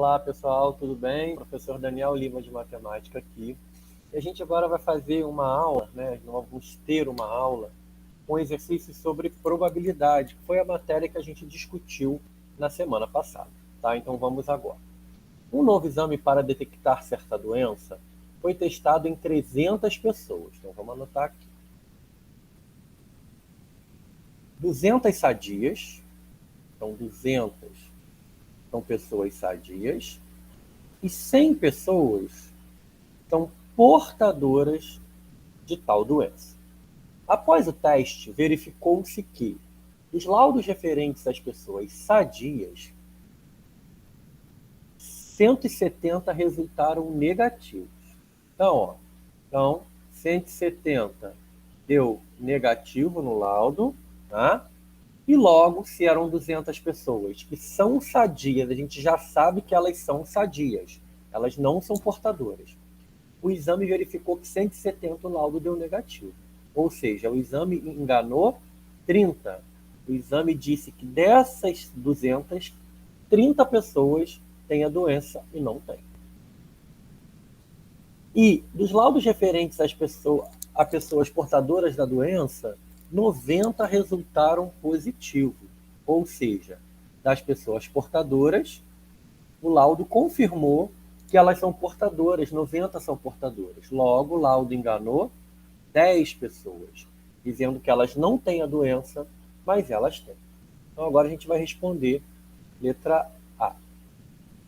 Olá, pessoal, tudo bem? Professor Daniel Lima de Matemática aqui. E a gente agora vai fazer uma aula, né? Nós vamos ter uma aula com exercícios sobre probabilidade, que foi a matéria que a gente discutiu na semana passada, tá? Então vamos agora. Um novo exame para detectar certa doença foi testado em 300 pessoas. Então vamos anotar aqui. 200 sadias, então 200 são pessoas sadias, e 100 pessoas são portadoras de tal doença. Após o teste, verificou-se que os laudos referentes às pessoas sadias, 170 resultaram negativos. Então, 170 deu negativo no laudo, tá? E logo, se eram 200 pessoas que são sadias, a gente já sabe que elas são sadias, elas não são portadoras. O exame verificou que 170 o laudo deu negativo. Ou seja, o exame enganou 30. O exame disse que dessas 200, 30 pessoas têm a doença e não têm. E dos laudos referentes a pessoas portadoras da doença, 90 resultaram positivos. Ou seja, das pessoas portadoras, o laudo confirmou que elas são portadoras, 90 são portadoras. Logo, o laudo enganou 10 pessoas, dizendo que elas não têm a doença, mas elas têm. Então, agora a gente vai responder letra A.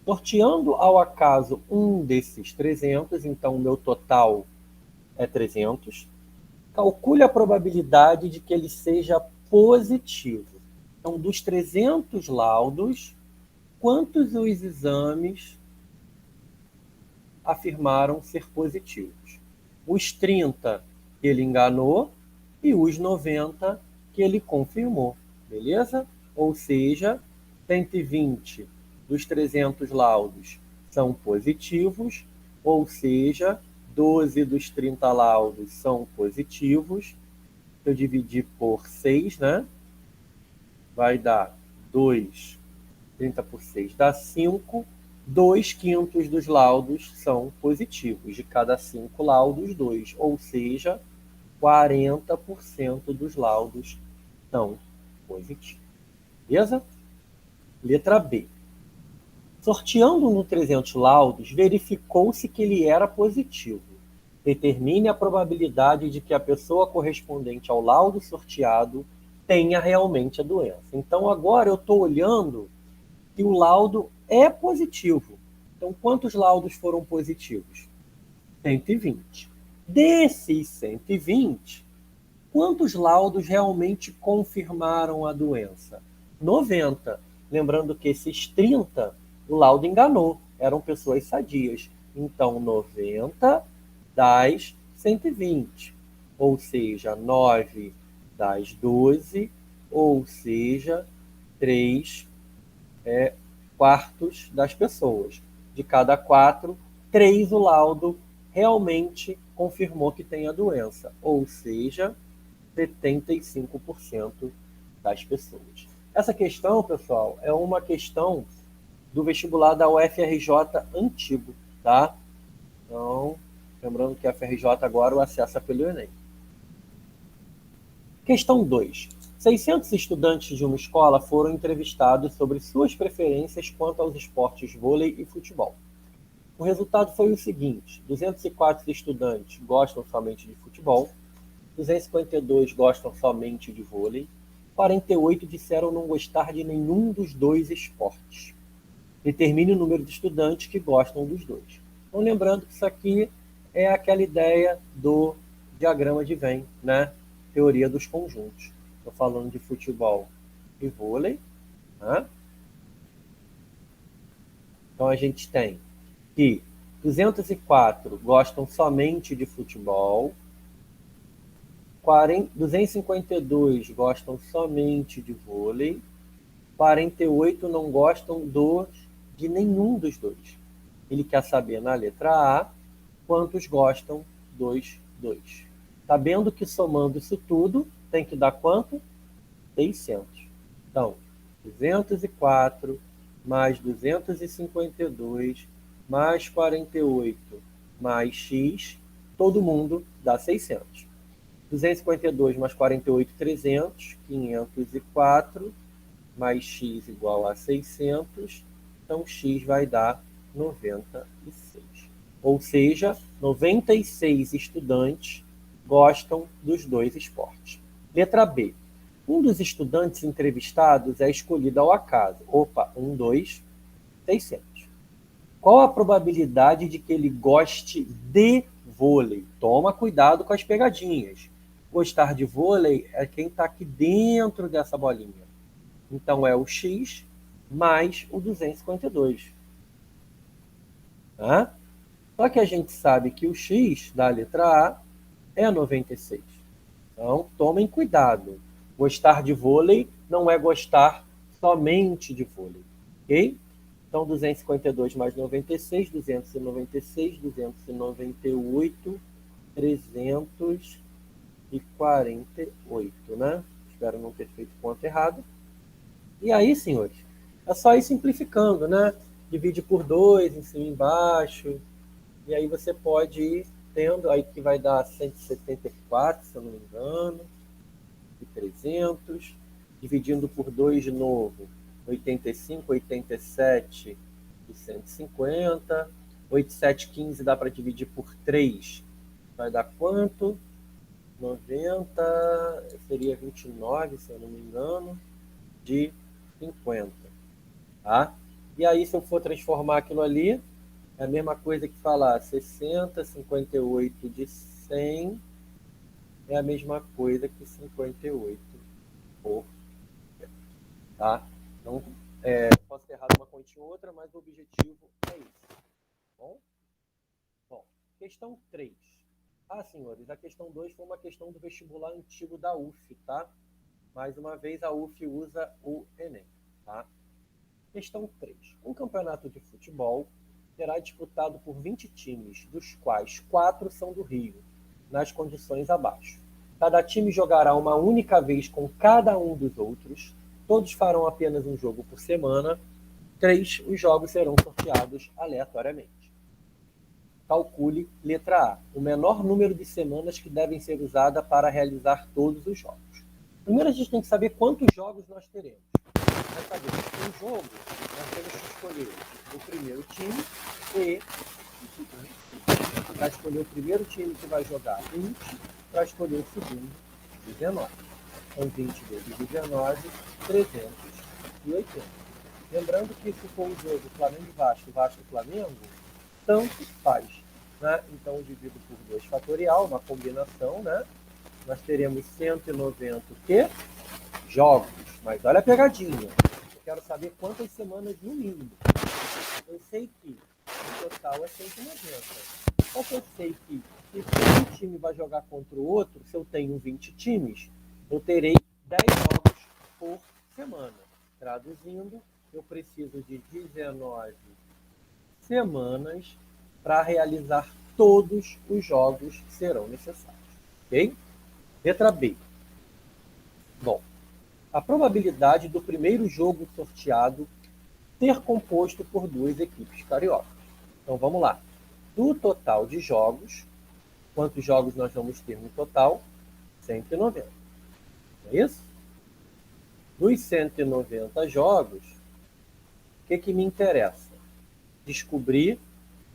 Sorteando ao acaso um desses 300, então o meu total é 300, calcule a probabilidade de que ele seja positivo. Então, dos 300 laudos, quantos os exames afirmaram ser positivos? Os 30 que ele enganou e os 90 que ele confirmou, beleza? Ou seja, 120 dos 300 laudos são positivos, ou seja, 12 dos 30 laudos são positivos. Se eu dividir por 6, né? Vai dar 2, 30 por 6 dá 5. 2/5 dos laudos são positivos. De cada 5 laudos, 2. Ou seja, 40% dos laudos são positivos. Beleza? Letra B. Sorteando no 300 laudos, verificou-se que ele era positivo. Determine a probabilidade de que a pessoa correspondente ao laudo sorteado tenha realmente a doença. Então, agora eu estou olhando que o laudo é positivo. Então, quantos laudos foram positivos? 120. Desses 120, quantos laudos realmente confirmaram a doença? 90. Lembrando que esses 30, o laudo enganou, eram pessoas sadias. Então, 90 das 120. Ou seja, 9 das 12, ou seja, 3 quartos das pessoas. De cada 4, 3 o laudo realmente confirmou que tem a doença, ou seja, 75% das pessoas. Essa questão, pessoal, é uma questão do vestibular da UFRJ antigo, tá? Então, lembrando que a UFRJ agora o acessa pelo Enem. Questão 2. 600 estudantes de uma escola foram entrevistados sobre suas preferências quanto aos esportes vôlei e futebol. O resultado foi o seguinte: 204 estudantes gostam somente de futebol, 252 gostam somente de vôlei, 48 disseram não gostar de nenhum dos dois esportes. Determine o número de estudantes que gostam dos dois. Então, lembrando que isso aqui é aquela ideia do diagrama de Venn, né? Teoria dos conjuntos. Estou falando de futebol e vôlei, né? Então, a gente tem que 204 gostam somente de futebol, 252 gostam somente de vôlei, 48 não gostam de nenhum dos dois. Ele quer saber na letra A quantos gostam dos dois. Sabendo que somando isso tudo, tem que dar quanto? 600. Então, 204 mais 252, mais 48, mais x, todo mundo dá 600. 252 mais 48, 300, 504, mais x igual a 600, então x vai dar 96. Ou seja, 96 estudantes gostam dos dois esportes. Letra B. Um dos estudantes entrevistados é escolhido ao acaso. Opa, 1, 2, 600. Qual a probabilidade de que ele goste de vôlei? Toma cuidado com as pegadinhas. Gostar de vôlei é quem está aqui dentro dessa bolinha. Então é o x mais o 252. Tá? Só que a gente sabe que o x da letra A é 96. Então, tomem cuidado. Gostar de vôlei não é gostar somente de vôlei. Ok? Então, 252 mais 96, 296, 298, 348, né? Espero não ter feito conta errada. E aí, senhores, é só ir simplificando, né? Divide por 2, em cima e embaixo. E aí você pode ir tendo, aí que vai dar 174, se eu não me engano, e 300. Dividindo por 2 de novo, 85, 87 e 150. 8715 dá para dividir por 3. Vai dar quanto? 90, seria 29, se eu não me engano, de 50. Tá? E aí, se eu for transformar aquilo ali, é a mesma coisa que falar 60, 58 de 100 é a mesma coisa que 58 por 100. Tá? Então, posso ter errado uma continha ou outra, mas o objetivo é esse. Bom? Bom, questão 3. Ah, senhores, a questão 2 foi uma questão do vestibular antigo da UF, tá? Mais uma vez, a UF usa o Enem, tá? Questão 3. Um campeonato de futebol será disputado por 20 times, dos quais 4 são do Rio, nas condições abaixo. Cada time jogará uma única vez com cada um dos outros. Todos farão apenas um jogo por semana. 3. Os jogos serão sorteados aleatoriamente. Calcule, letra A, o menor número de semanas que devem ser usadas para realizar todos os jogos. Primeiro a gente tem que saber quantos jogos nós teremos. Para saber um jogo, nós temos que escolher o primeiro time e para escolher o primeiro time que vai jogar 20, para escolher o segundo, 19. Então 20 vezes 19, 380. Lembrando que se for o jogo Flamengo e Vasco, Vasco e Flamengo, tanto faz. Né? Então divido por 2 fatorial, uma combinação, né? Nós teremos 190 que? Jogos. Mas olha a pegadinha. Eu quero saber quantas semanas no mínimo. Eu sei que o total é 190. Só que eu sei que se um time vai jogar contra o outro, se eu tenho 20 times, eu terei 10 jogos por semana. Traduzindo, eu preciso de 19 semanas para realizar todos os jogos que serão necessários. Ok? Letra B. Bom, a probabilidade do primeiro jogo sorteado ser composto por 2 equipes cariocas. Então vamos lá. Do total de jogos, quantos jogos nós vamos ter no total? 190. Não é isso? Dos 190 jogos, o que me interessa? Descobrir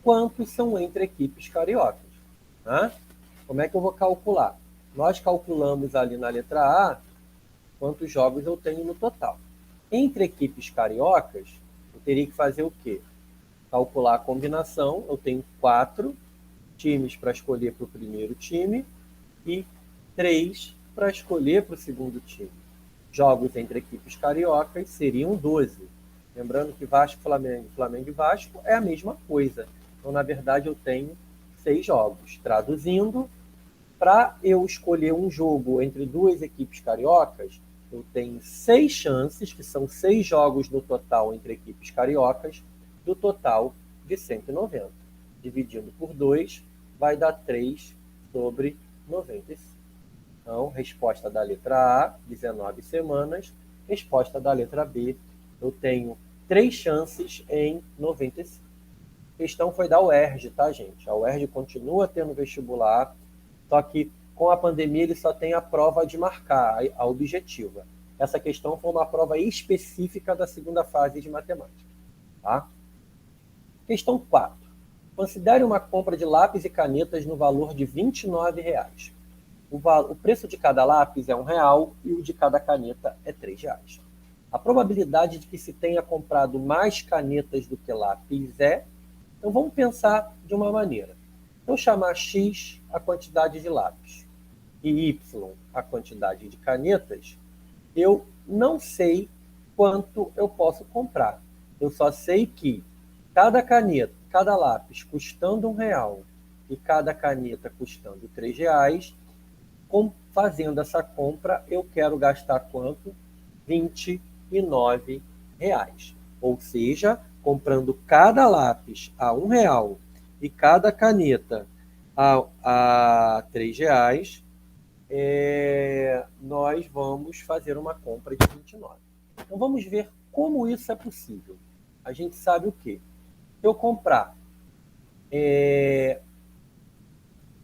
quantos são entre equipes cariocas. Tá? Como é que eu vou calcular? Nós calculamos ali na letra A quantos jogos eu tenho no total. Entre equipes cariocas, eu teria que fazer o quê? Calcular a combinação. Eu tenho 4 times para escolher para o primeiro time e 3 para escolher para o segundo time. Jogos entre equipes cariocas seriam 12. Lembrando que Vasco, Flamengo, Flamengo e Vasco é a mesma coisa. Então, na verdade, eu tenho 6 jogos. Traduzindo, para eu escolher um jogo entre 2 equipes cariocas, eu tenho 6 chances, que são 6 jogos no total entre equipes cariocas, do total de 190. Dividindo por 2, vai dar 3 sobre 95. Então, resposta da letra A, 19 semanas. Resposta da letra B, eu tenho 3 chances em 95. A questão foi da UERJ, tá, gente? A UERJ continua tendo vestibular, só que com a pandemia ele só tem a prova de marcar, a objetiva. Essa questão foi uma prova específica da segunda fase de matemática. Tá? Questão 4. Considere uma compra de lápis e canetas no valor de R$ 29,00. O preço de cada lápis é R$1 e o de cada caneta é R$3. A probabilidade de que se tenha comprado mais canetas do que lápis é... Então vamos pensar de uma maneira. Eu chamar X a quantidade de lápis e Y a quantidade de canetas, eu não sei quanto eu posso comprar. Eu só sei que cada caneta, cada lápis custando R$1 e cada caneta custando R$3, fazendo essa compra, eu quero gastar quanto? R$29. Ou seja, comprando cada lápis a R$1 e cada caneta a R$3, nós vamos fazer uma compra de 29. Então vamos ver como isso é possível. A gente sabe o quê? Se eu comprar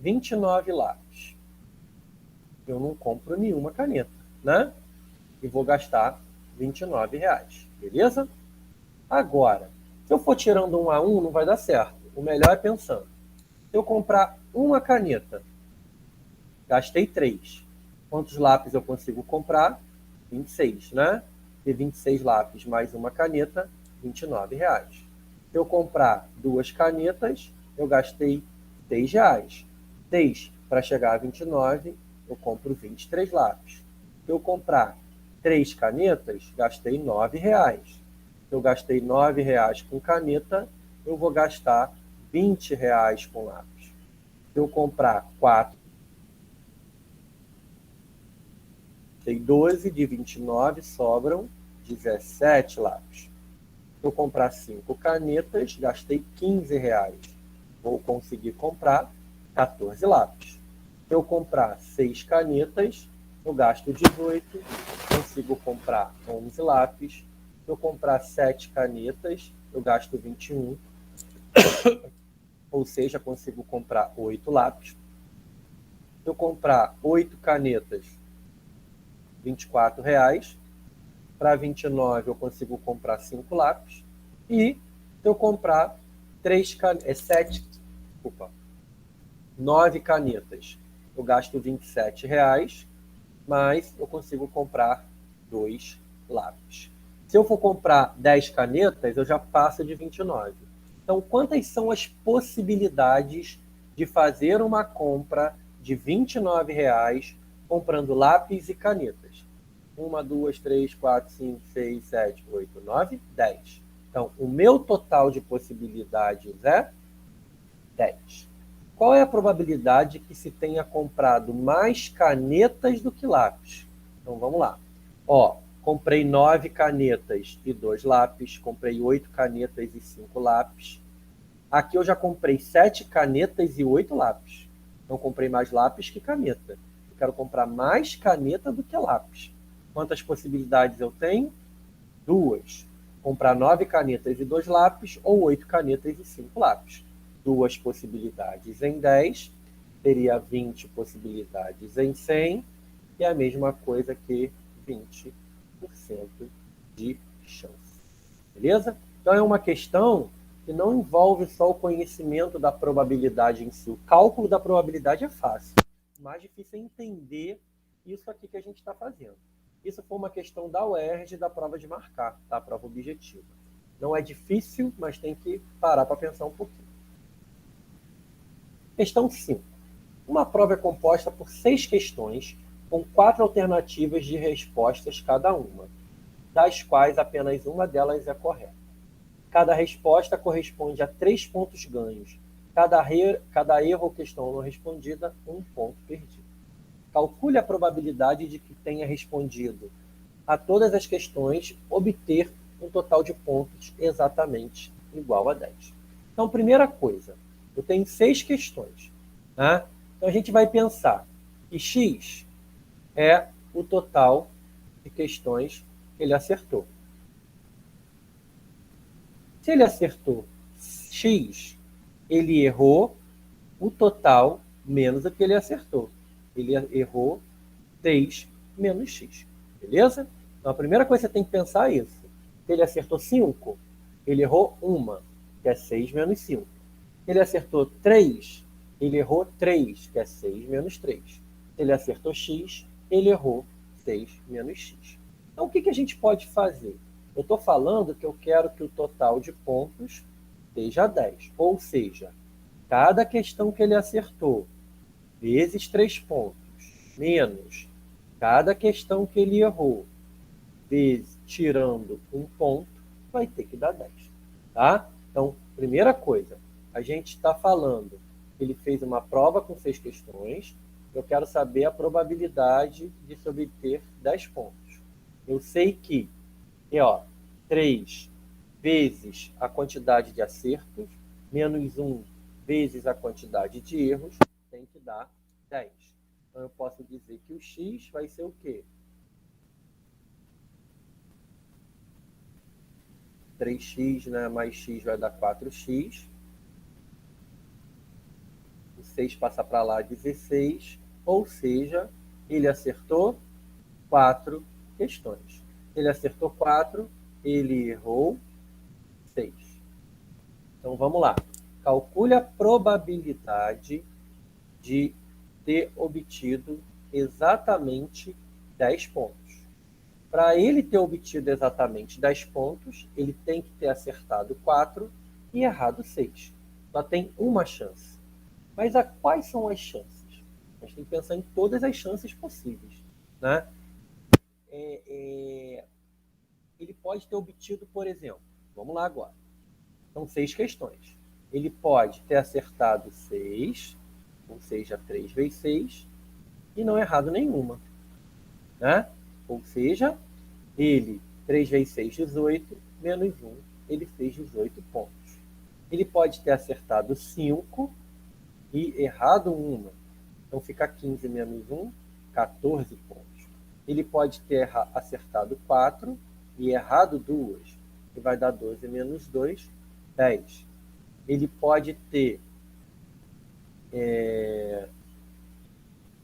29 lápis, eu não compro nenhuma caneta, né? E vou gastar R$29, beleza? Agora, se eu for tirando um a um, não vai dar certo. O melhor é pensando. Se eu comprar uma caneta, gastei 3. Quantos lápis eu consigo comprar? 26, né? De 26 lápis mais uma caneta, R$29. Se eu comprar 2 canetas, eu gastei R$6. 6 para chegar a 29, eu compro 23 lápis. Se eu comprar 3 canetas, gastei R$9. Se eu gastei R$9 com caneta, eu vou gastar R$20 com lápis. Se eu comprar 4, tem 12, de 29 sobram 17 lápis. Se eu comprar 5 canetas, gastei R$15. Vou conseguir comprar 14 lápis. Se eu comprar 6 canetas, eu gasto 18, consigo comprar 11 lápis. Se eu comprar 7 canetas, eu gasto 21, ou seja, consigo comprar 8 lápis. Se eu comprar 8 canetas, R$24. Para 29 eu consigo comprar 5 lápis. E se eu comprar 9 canetas, eu gasto R$27, mas eu consigo comprar 2 lápis. Se eu for comprar 10 canetas, eu já passo de 29. Então, quantas são as possibilidades de fazer uma compra de R$29 comprando lápis e canetas? 1, 2, 3, 4, 5, 6, 7, 8, 9, 10. Então, o meu total de possibilidades é 10. Qual é a probabilidade que se tenha comprado mais canetas do que lápis? Então, vamos lá. Comprei 9 canetas e 2 lápis, comprei 8 canetas e 5 lápis. Aqui eu já comprei 7 canetas e 8 lápis. Então, comprei mais lápis que caneta. Eu quero comprar mais caneta do que lápis. Quantas possibilidades eu tenho? 2. Comprar 9 canetas e 2 lápis ou 8 canetas e 5 lápis. 2 possibilidades em 10, teria 20 possibilidades em 100, e a mesma coisa que 20% de chance. Beleza? Então é uma questão que não envolve só o conhecimento da probabilidade em si. O cálculo da probabilidade é fácil. O mais difícil é entender isso aqui que a gente está fazendo. Isso foi uma questão da UERJ da prova de marcar, tá? Prova objetiva. Não é difícil, mas tem que parar para pensar um pouquinho. Questão 5. Uma prova é composta por 6 questões com 4 alternativas de respostas cada uma, das quais apenas uma delas é correta. Cada resposta corresponde a 3 pontos ganhos. Cada erro ou questão não respondida, 1 ponto perdido. Calcule a probabilidade de que tenha respondido a todas as questões, obter um total de pontos exatamente igual a 10. Então, primeira coisa, eu tenho 6 questões. Né? Então, a gente vai pensar que X é o total de questões que ele acertou. Se ele acertou X, ele errou o total menos o que ele acertou. Ele errou 3 menos X. Beleza? Então, a primeira coisa que você tem que pensar é isso. Se ele acertou 5, ele errou 1, que é 6 menos 5. Se ele acertou 3, ele errou 3, que é 6 menos 3. Se ele acertou X, ele errou 6 menos X. Então, o que a gente pode fazer? Eu estou falando que eu quero que o total de pontos seja 10. Ou seja, cada questão que ele acertou, vezes 3 pontos, menos cada questão que ele errou, vezes tirando um ponto, vai ter que dar 10. Tá? Então, primeira coisa, a gente está falando que ele fez uma prova com 6 questões, eu quero saber a probabilidade de se obter 10 pontos. Eu sei que 3 vezes a quantidade de acertos, menos 1 vezes a quantidade de erros, tem que dar 10. Então, eu posso dizer que o X vai ser o quê? 3x, né, mais x vai dar 4x. O 6 passa para lá, 16. Ou seja, ele acertou 4 questões. Ele acertou 4, ele errou 6. Então, vamos lá. Calcule a probabilidade de ter obtido exatamente 10 pontos. Para ele ter obtido exatamente 10 pontos, ele tem que ter acertado 4 e errado 6. Só tem uma chance. Mas quais são as chances? A gente tem que pensar em todas as chances possíveis. Né? Ele pode ter obtido, por exemplo, vamos lá agora. São 6 questões. Ele pode ter acertado 6, ou seja, 3 vezes 6, e não errado nenhuma. Né? Ou seja, ele, 3 vezes 6, 18, menos 1, ele fez 18 pontos. Ele pode ter acertado 5 e errado 1. Então fica 15 menos 1, 14 pontos. Ele pode ter acertado 4 e errado 2, que vai dar 12 menos 2, 10. Ele pode ter...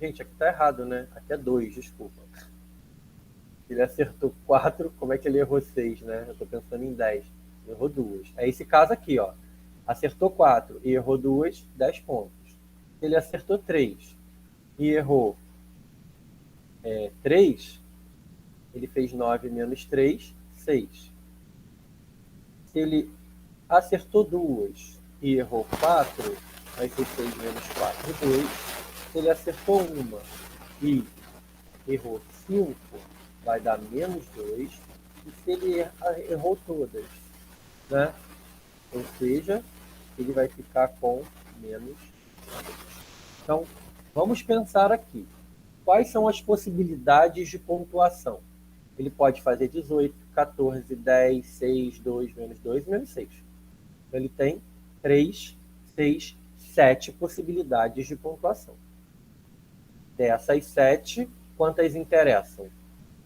Gente, aqui está errado, né? Aqui é 2, desculpa. Ele acertou 4, como é que ele errou 6, né? Eu estou pensando em 10. Ele errou 2. É esse caso aqui, ó. Acertou 4 e errou 2, 10 pontos. Ele acertou 3 e errou 3, ele fez 9 menos 3, 6. Se ele acertou 2 e errou 4, vai ser 6 menos 4, 2. Se ele acertou 1 e errou 5, vai dar menos 2. E se ele errou todas, né? Ou seja, ele vai ficar com menos 2. Então, vamos pensar aqui. Quais são as possibilidades de pontuação? Ele pode fazer 18, 14, 10, 6, 2, menos 2 e menos 6. Então, ele tem 3, 6, 7 possibilidades de pontuação. Dessas 7, quantas interessam?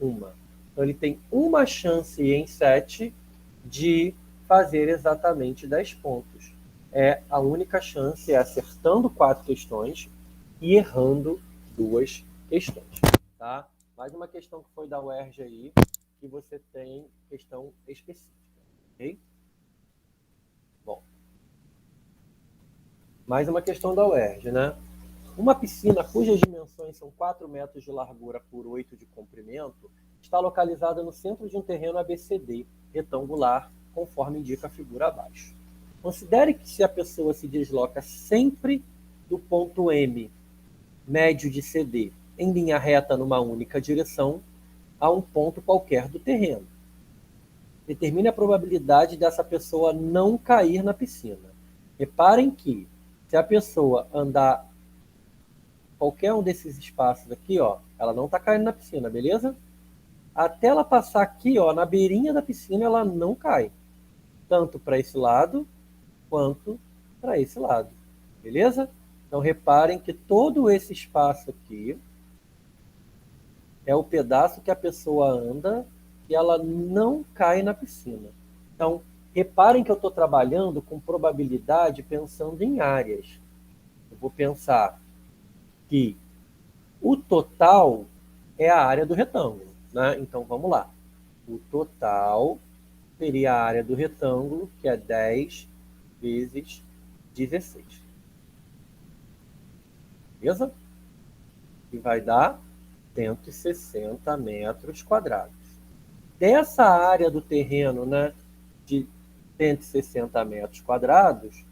Uma. Então, ele tem uma chance em 7 de fazer exatamente 10 pontos. A única chance é acertando 4 questões e errando 2 questões. Tá? Mais uma questão que foi da UERJ aí, que você tem questão específica. Ok? Bom. Mais uma questão da UERJ, né? Uma piscina cujas dimensões são 4 metros de largura por 8 de comprimento está localizada no centro de um terreno ABCD, retangular, conforme indica a figura abaixo. Considere que se a pessoa se desloca sempre do ponto M, médio de CD, em linha reta numa única direção, a um ponto qualquer do terreno. Determine a probabilidade dessa pessoa não cair na piscina. Reparem que, se a pessoa andar qualquer um desses espaços aqui, ó, ela não está caindo na piscina, beleza? Até ela passar aqui, ó, na beirinha da piscina, ela não cai. Tanto para esse lado, quanto para esse lado. Beleza? Então, reparem que todo esse espaço aqui é o pedaço que a pessoa anda e ela não cai na piscina. Então, Reparem que eu estou trabalhando com probabilidade pensando em áreas. Eu vou pensar que o total é a área do retângulo, né? Então, vamos lá. O total seria a área do retângulo, que é 10 vezes 16. Beleza? E vai dar 160 metros quadrados. Dessa área do terreno, né, de 160 metros quadrados,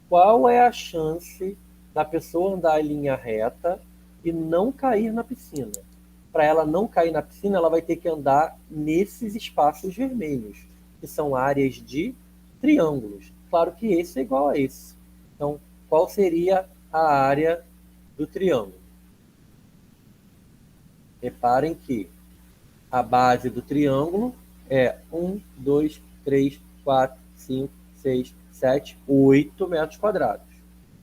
qual é a chance da pessoa andar em linha reta e não cair na piscina? Para ela não cair na piscina, ela vai ter que andar nesses espaços vermelhos, que são áreas de triângulos. Claro que esse é igual a esse. Então, qual seria a área do triângulo? Reparem que a base do triângulo é 1, 2, 3, 4, 5, 6, 7, 8 metros quadrados.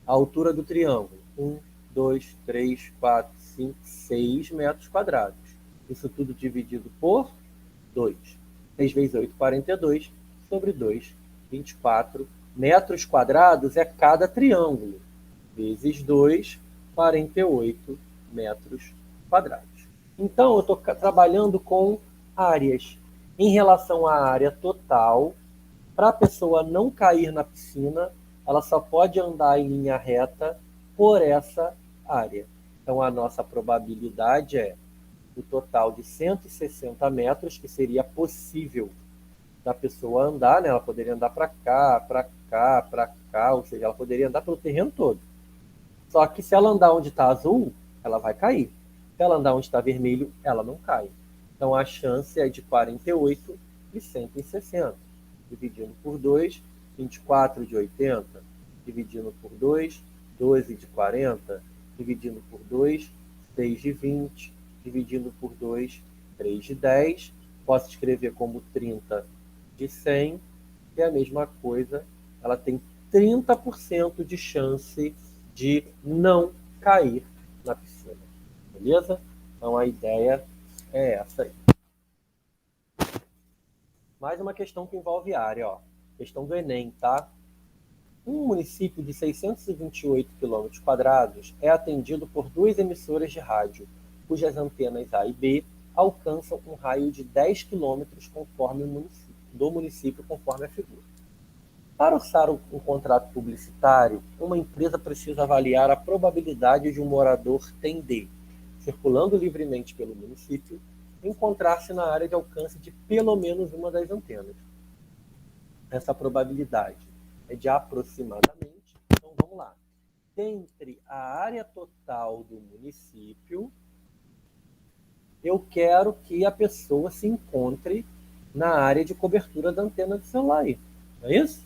A altura do triângulo, 1, 2, 3, 4, 5, 6 metros quadrados. Isso tudo dividido por 2. 6 vezes 8, 42, sobre 2, 24 metros quadrados é cada triângulo. Vezes 2, 48 metros quadrados. Então, eu estou trabalhando com áreas. Em relação à área total, para a pessoa não cair na piscina, ela só pode andar em linha reta por essa área. Então, a nossa probabilidade é o total de 160 metros, que seria possível da pessoa andar, né? Ela poderia andar para cá, para cá, para cá, ou seja, ela poderia andar pelo terreno todo. Só que se ela andar onde está azul, ela vai cair. Se ela andar onde está vermelho, ela não cai. Então a chance é de 48 de 160. Dividindo por 2, 24 de 80. Dividindo por 2, 12 de 40. Dividindo por 2, 6 de 20. Dividindo por 2, 3 de 10. Posso escrever como 30 de 100. E a mesma coisa, ela tem 30% de chance de não cair na piscina. Beleza? Então a ideia é essa aí. Mais uma questão que envolve área, ó. Questão do Enem, tá? Um município de 628 km² é atendido por 2 emissoras de rádio, cujas antenas A e B alcançam um raio de 10 km do município, conforme a figura. Para orçar um contrato publicitário, uma empresa precisa avaliar a probabilidade de um morador tender, circulando livremente pelo município, encontrar-se na área de alcance de pelo menos uma das antenas. Essa probabilidade é de aproximadamente, então vamos lá, entre a área total do município, eu quero que a pessoa se encontre na área de cobertura da antena de celular aí. Não é isso?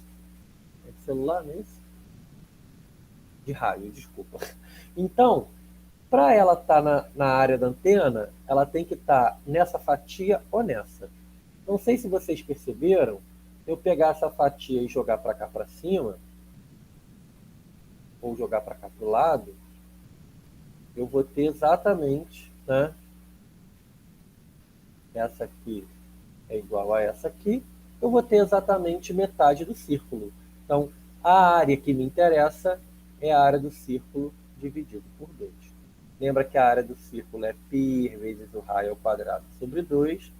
É de celular, não é isso? De rádio, desculpa. Então, para ela estar na área da antena, ela tem que estar nessa fatia ou nessa. Não sei se vocês perceberam, se eu pegar essa fatia e jogar para cá para cima, ou jogar para cá para o lado, eu vou ter exatamente, né? Essa aqui é igual a essa aqui, eu vou ter exatamente metade do círculo. Então, a área que me interessa é a área do círculo dividido por 2. Lembra que a área do círculo é π vezes o raio ao quadrado sobre 2.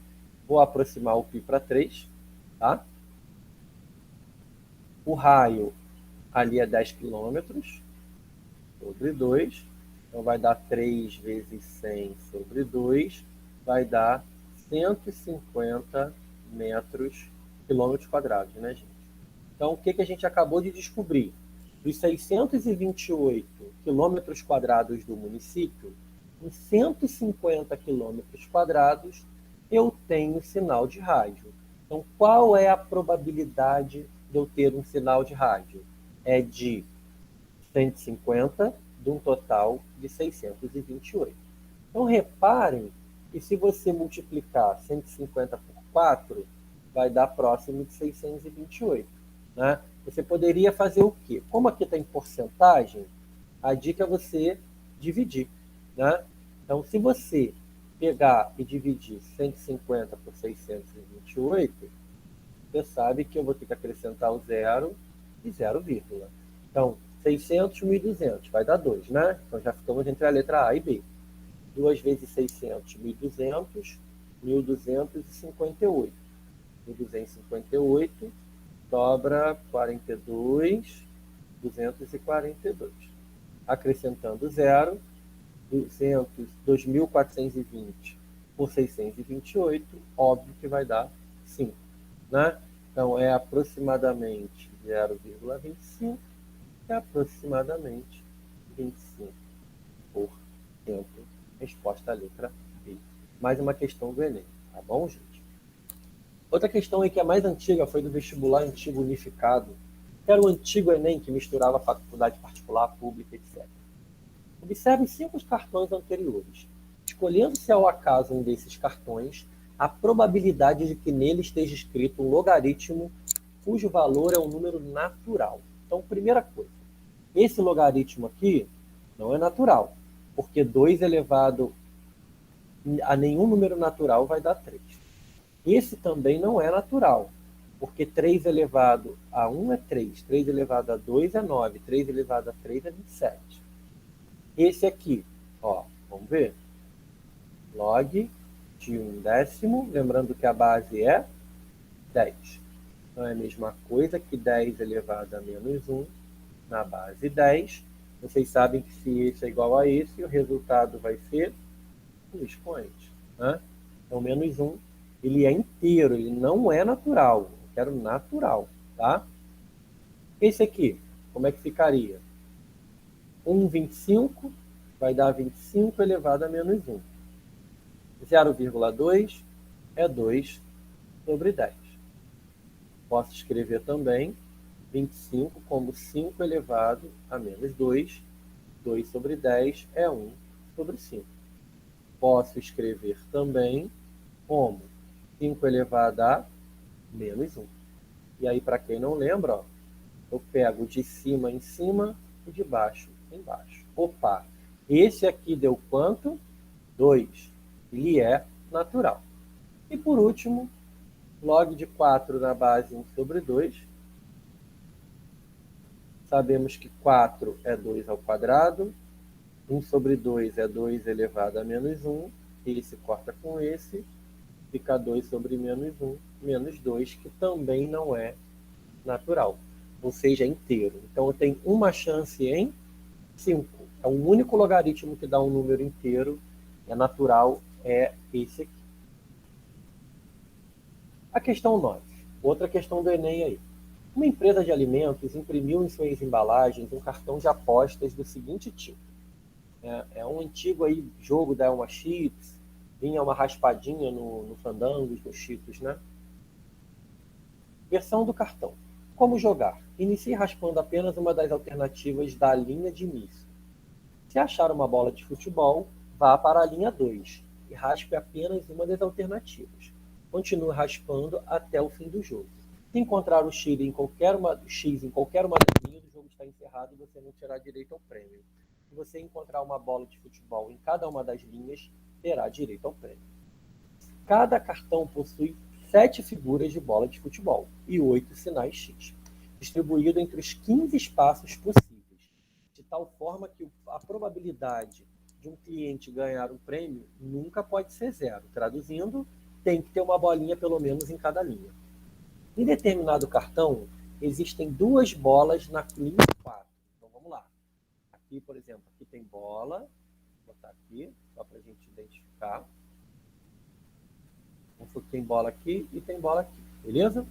Vou aproximar o π para 3. Tá? O raio ali é 10 km sobre 2. Então, vai dar 3 vezes 100 sobre 2. Vai dar 150 quilômetros quadrados, né, gente? Então, o que a gente acabou de descobrir? Dos 628 quilômetros quadrados do município, em 150 quilômetros quadrados, eu tenho sinal de rádio. Então, qual é a probabilidade de eu ter um sinal de rádio? É de 150 de um total de 628. Então, reparem que se você multiplicar 150 por 4, vai dar próximo de 628. Né? Você poderia fazer o quê? Como aqui está em porcentagem, a dica é você dividir. Né? Então, se você pegar e dividir 150 por 628, você sabe que eu vou ter que acrescentar o 0 e 0, vírgula. Então, 600, 1.200, vai dar 2, né? Então, já ficamos entre a letra A e B. 2 vezes 600, 1.200, 1.258. 1.258 sobra 42, 242. Acrescentando 0, 2.420 por 628, óbvio que vai dar 5. Né? Então, é aproximadamente 0,25, é aproximadamente 25%. Resposta à letra B. Mais uma questão do Enem, tá bom, gente? Outra questão aí que é mais antiga foi do vestibular antigo unificado, que era o antigo Enem que misturava faculdade particular, pública, etc. Observe 5 cartões anteriores. Escolhendo-se ao acaso um desses cartões, a probabilidade de que nele esteja escrito um logaritmo cujo valor é um número natural. Então, primeira coisa, esse logaritmo aqui não é natural, porque 2 elevado a nenhum número natural vai dar 3. Esse também não é natural, porque 3 elevado a 1 é 3, 3 elevado a 2 é 9, 3 elevado a 3 é 27. Esse aqui, ó, vamos ver? Log de 1/10, lembrando que a base é 10. Então é a mesma coisa que 10 elevado a menos 1 na base 10. Vocês sabem que se esse é igual a esse, o resultado vai ser o expoente. Né? Então, menos 1, ele é inteiro, ele não é natural. Eu quero natural, tá? Esse aqui, como é que ficaria? 1,25 vai dar 25 elevado a menos 1. 0,2 é 2 sobre 10. Posso escrever também 25 como 5 elevado a menos 2. 2 sobre 10 é 1 sobre 5. Posso escrever também como 5 elevado a menos 1. E aí, para quem não lembra, ó, eu pego de cima em cima e de baixo em baixo. Opa, esse aqui deu quanto? 2. Ele é natural. E por último, log de 4 na base 1 sobre 2. Sabemos que 4 é 2 ao quadrado. 1 sobre 2 é 2 elevado a menos 1. Esse corta com esse. Fica 2 sobre menos 1, menos 2, que também não é natural. Ou seja, é inteiro. Então, eu tenho uma chance em 5. É o único logaritmo que dá um número inteiro. É natural, é esse aqui. A questão 9. Outra questão do Enem aí. Uma empresa de imprimiu em suas embalagens um cartão de apostas do seguinte tipo. É um antigo aí jogo da Elma Chips, vinha uma raspadinha no Fandangos, no Cheetos, né? Versão do cartão. Como jogar? Inicie raspando apenas uma das alternativas da linha de início. Se achar uma bola de futebol, vá para a linha 2 e raspe apenas uma das alternativas. Continue raspando até o fim do jogo. Se encontrar o X em qualquer uma das linhas, o jogo está encerrado e você não terá direito ao prêmio. Se você encontrar uma bola de futebol em cada uma das linhas, terá direito ao prêmio. Cada cartão possui 7 figuras de bola de futebol e 8 sinais X, distribuído entre os 15 espaços possíveis, de tal forma que a probabilidade de um cliente ganhar um prêmio nunca pode ser 0. Traduzindo, tem que ter uma bolinha pelo menos em cada linha. Em determinado cartão, existem 2 bolas na linha 4. Então vamos lá. Aqui, por exemplo, aqui tem bola. Vou botar aqui, só para a gente identificar. Tem bola aqui e tem bola aqui, beleza?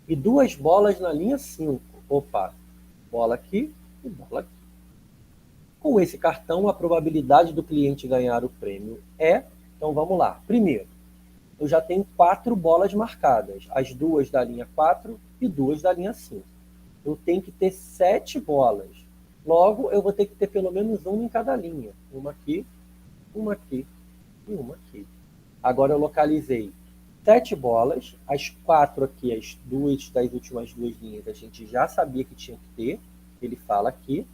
E 2 bolas na linha 5. Opa, bola aqui e bola aqui. Com esse cartão, a probabilidade do cliente ganhar o prêmio é... Então vamos lá. Primeiro, eu já tenho 4 bolas marcadas. As 2 da linha 4 e 2 da linha 5. Eu tenho que ter 7 bolas. Logo, eu vou ter que ter pelo menos uma em cada linha. Uma aqui e uma aqui. Agora eu localizei 7 bolas. As 4 aqui, as 2 das últimas 2 linhas, a gente já sabia que tinha que ter. Ele fala aqui.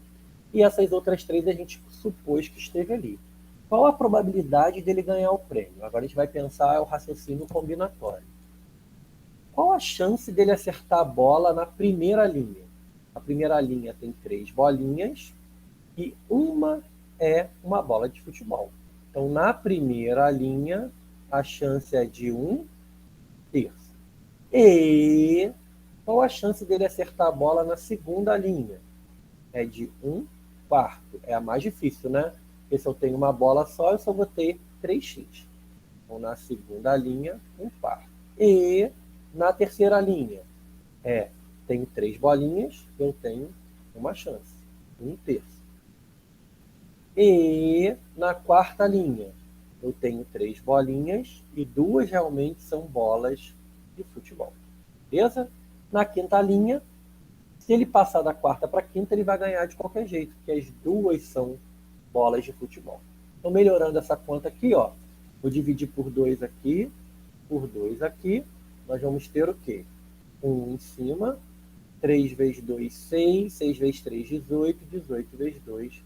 E essas outras 3 a gente supôs que esteve ali. Qual a probabilidade dele ganhar o prêmio? Agora a gente vai pensar o raciocínio combinatório. Qual a chance dele acertar a bola na primeira linha? A primeira linha tem 3 bolinhas e uma é uma bola de futebol. Então, na primeira linha, a chance é de 1/3. E qual a chance dele acertar a bola na segunda linha? É de 1/4. É a mais difícil, né? Porque se eu tenho uma bola só, eu só vou ter 3x. Então, na segunda linha, 1/4. E na terceira linha, tenho 3 bolinhas, eu tenho uma chance, 1/3. E na quarta linha, eu tenho 3 bolinhas e 2 realmente são bolas de futebol. Beleza? Na quinta linha, se ele passar da quarta para a quinta, ele vai ganhar de qualquer jeito, porque as 2 são bolas de futebol. Então, melhorando essa conta aqui, ó, vou dividir por 2 aqui, por 2 aqui, nós vamos ter o quê? 1 em cima, 3 vezes 2, 6, 6 vezes 3, 18, 18 vezes 2,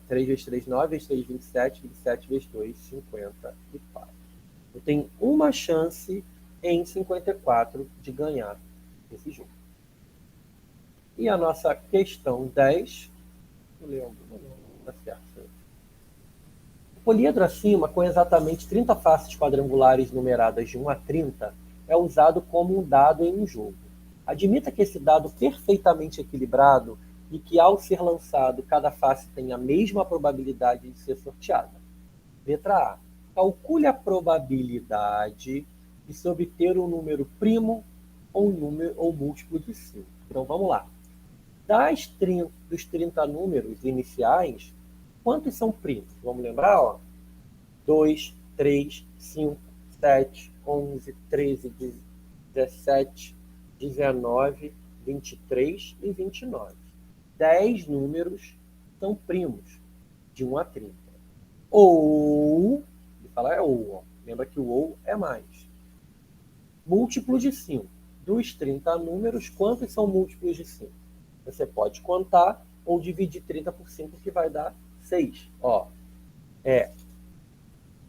3 vezes 3, 9, vezes 3, 27, 27 vezes 2, 54. Eu tenho uma chance em 54 de ganhar esse jogo. E a nossa questão 10, vou ler alguma, não, tá certo. O poliedro acima, com exatamente 30 faces quadrangulares numeradas de 1 a 30, é usado como um dado em um jogo. Admita que esse dado perfeitamente equilibrado e que, ao ser lançado, cada face tem a mesma probabilidade de ser sorteada. Letra A. Calcule a probabilidade de se obter um número primo ou múltiplo de 5. Então, vamos lá. Dos 30 números iniciais, quantos são primos? Vamos lembrar? Ó? 2, 3, 5, 7, 11, 13, 17, 19, 23 e 29. 10 números são primos, de 1 a 30. Ou, ele fala ó. Lembra que o ou é mais. Múltiplo de 5. Dos 30 números, quantos são múltiplos de 5? Você pode contar ou dividir 30 por 5, que vai dar 6. Ó,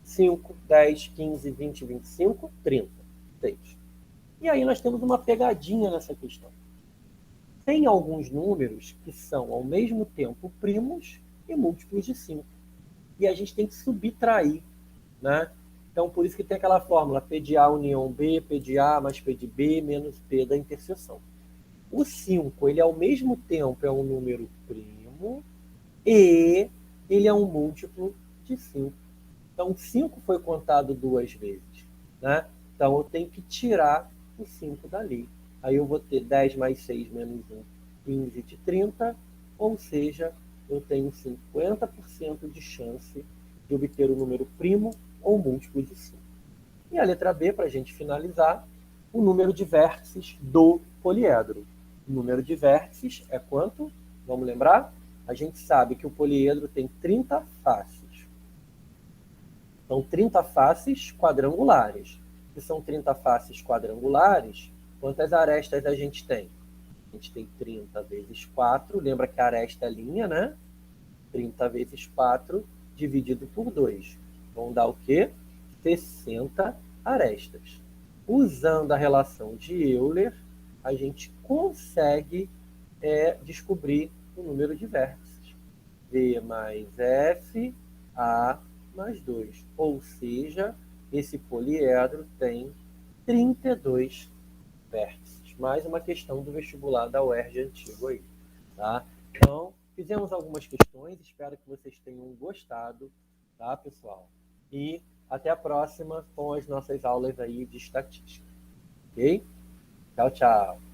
5, 10, 15, 20, 25, 30. 6. E aí nós temos uma pegadinha nessa questão. Tem alguns números que são, ao mesmo tempo, primos e múltiplos de 5. E a gente tem que subtrair, né? Então, por isso que tem aquela fórmula P de A união B, P de A mais P de B menos P da interseção. O 5, ele ao mesmo tempo é um número primo e ele é um múltiplo de 5. Então, 5 foi contado 2 vezes, né? Então, eu tenho que tirar o 5 dali. Aí eu vou ter 10 mais 6 menos 1, 15 de 30, ou seja, eu tenho 50% de chance de obter o número primo ou múltiplo de 5. E a letra B, para a gente finalizar, o número de vértices do poliedro. O número de vértices é quanto? Vamos lembrar? A gente sabe que o poliedro tem 30 faces. São 30 faces quadrangulares. Se são 30 faces quadrangulares, quantas arestas a gente tem? A gente tem 30 vezes 4. Lembra que a aresta é linha, né? 30 vezes 4 dividido por 2. Vão dar o quê? 60 arestas. Usando a relação de Euler, a gente consegue descobrir o número de vértices. V mais F, A mais 2. Ou seja, esse poliedro tem 32 vértices. Mais uma questão do vestibular da UERJ antigo aí. Tá? Então, fizemos algumas questões. Espero que vocês tenham gostado. Tá, pessoal? E até a próxima com as nossas aulas aí de estatística. Ok? Tchau, tchau.